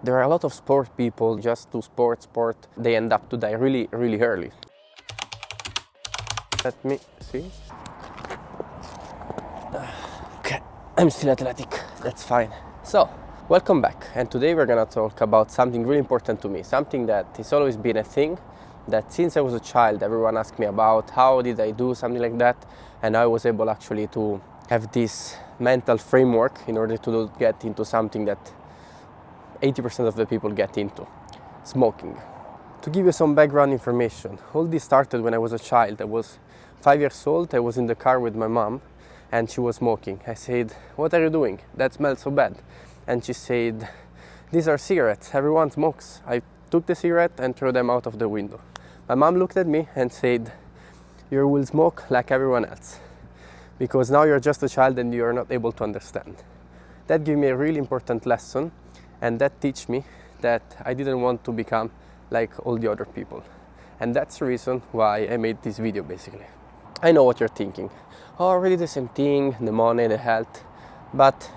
There are a lot of sport people just do sport, they end up to die really, really early. Let me see. Okay, I'm still athletic, that's fine. So, welcome back, and today we're gonna talk about something really important to me, something that has always been a thing that since I was a child everyone asked me about, how did I do something like that, and I was able actually to have this mental framework in order to get into something that 80% of the people get into, smoking. To give you some background information, all this started when I was a child. I was 5 years old, I was in the car with my mom and she was smoking. I said, "What are you doing? That smells so bad." And she said, "These are cigarettes, everyone smokes." I took the cigarette and threw them out of the window. My mom looked at me and said, "You will smoke like everyone else, because now you're just a child and you're not able to understand." That gave me a really important lesson, and that taught me that I didn't want to become like all the other people. And that's the reason why I made this video basically. I know what you're thinking. Oh, really the same thing, the money, the health. But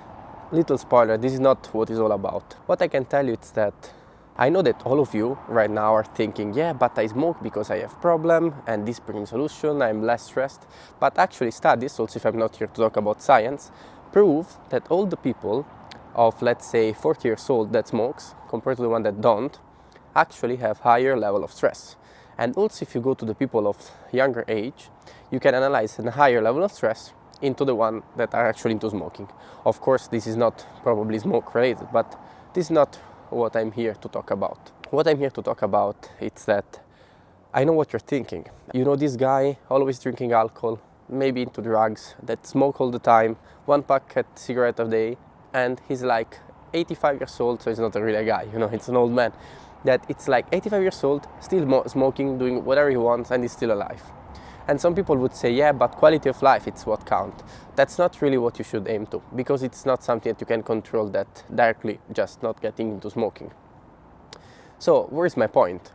little spoiler, this is not what it's all about. What I can tell you is that I know that all of you right now are thinking, yeah, but I smoke because I have problem and this brings solution, I'm less stressed. But actually studies, also if I'm not here to talk about science, prove that all the people of, let's say, 40 years old that smokes compared to the one that don't actually have higher level of stress. And also if you go to the people of younger age, you can analyze a higher level of stress into the one that are actually into smoking. Of course, this is not probably smoke related, but this is not what I'm here to talk about. What I'm here to talk about is that I know what you're thinking. You know this guy always drinking alcohol, maybe into drugs, that smoke all the time, one packet cigarette a day, and he's like 85 years old, so he's not a real guy, you know, it's an old man. That it's like 85 years old, still smoking, doing whatever he wants, and he's still alive. And some people would say, yeah, but quality of life, it's what counts. That's not really what you should aim to, because it's not something that you can control that directly, just not getting into smoking. So, where's my point?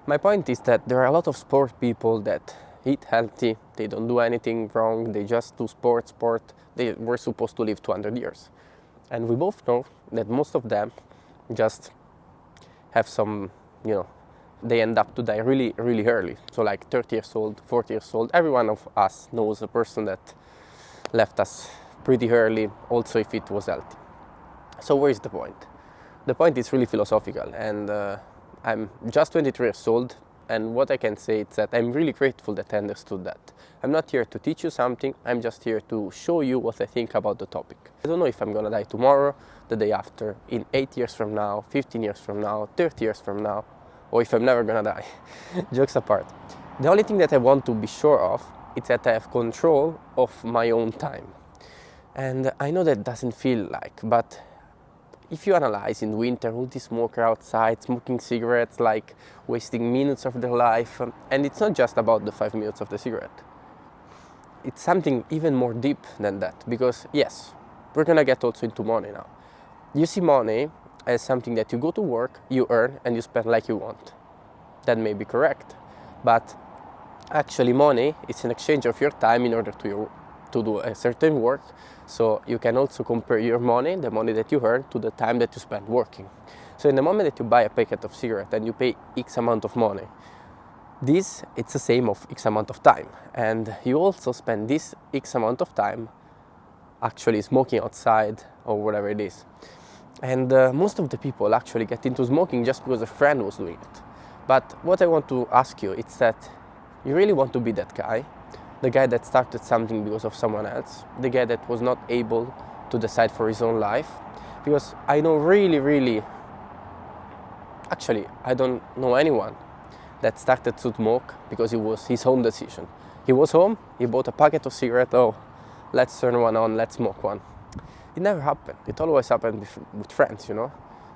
My point is that there are a lot of sport people that eat healthy, they don't do anything wrong, they just do sport, they were supposed to live 200 years. And we both know that most of them just have some, you know, they end up to die really, really early. So like 30 years old, 40 years old, every one of us knows a person that left us pretty early, also if it was healthy. So where is the point? The point is really philosophical, and I'm just 23 years old, and what I can say is that I'm really grateful that I understood that. I'm not here to teach you something, I'm just here to show you what I think about the topic. I don't know if I'm gonna die tomorrow, the day after, in 8 years from now, 15 years from now, 30 years from now, or if I'm never gonna die. Jokes apart. The only thing that I want to be sure of is that I have control of my own time. And I know that doesn't feel like, but if you analyze in winter all these smokers outside smoking cigarettes, like wasting minutes of their life, and it's not just about the 5 minutes of the cigarette. It's something even more deep than that, because yes, we're gonna get also into money now. You see money as something that you go to work, you earn, and you spend like you want. That may be correct, but actually money is an exchange of your time in order to do a certain work. So you can also compare your money, the money that you earn, to the time that you spend working. So in the moment that you buy a packet of cigarette and you pay X amount of money, it's the same of X amount of time. And you also spend this X amount of time actually smoking outside or whatever it is. And most of the people actually get into smoking just because a friend was doing it. But what I want to ask you is that you really want to be that guy, the guy that started something because of someone else, the guy that was not able to decide for his own life. Because I know actually I don't know anyone that started to smoke because it was his own decision. He was home, he bought a packet of cigarettes, oh, let's turn one on, let's smoke one. It never happened. It always happened with friends, you know.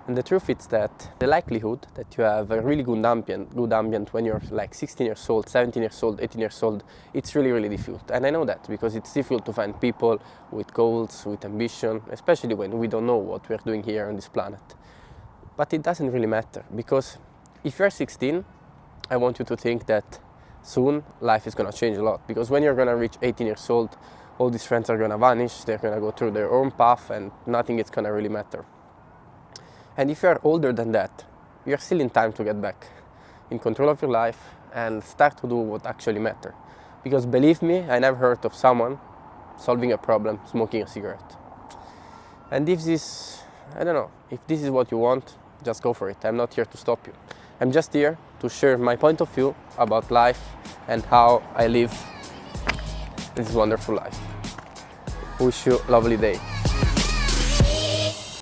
And the truth is that the likelihood that you have a really good ambient when you're like 16 years old, 17 years old, 18 years old, it's really, really difficult. And I know that because it's difficult to find people with goals, with ambition, especially when we don't know what we're doing here on this planet. But it doesn't really matter, because if you're 16, I want you to think that soon life is gonna change a lot, because when you're gonna reach 18 years old, all these friends are gonna vanish, they're gonna go through their own path and nothing is gonna really matter. And if you are older than that, you're still in time to get back in control of your life and start to do what actually matters. Because believe me, I never heard of someone solving a problem smoking a cigarette. And if this, I don't know, if this is what you want, just go for it. I'm not here to stop you. I'm just here to share my point of view about life and how I live this wonderful life. Wish you a lovely day.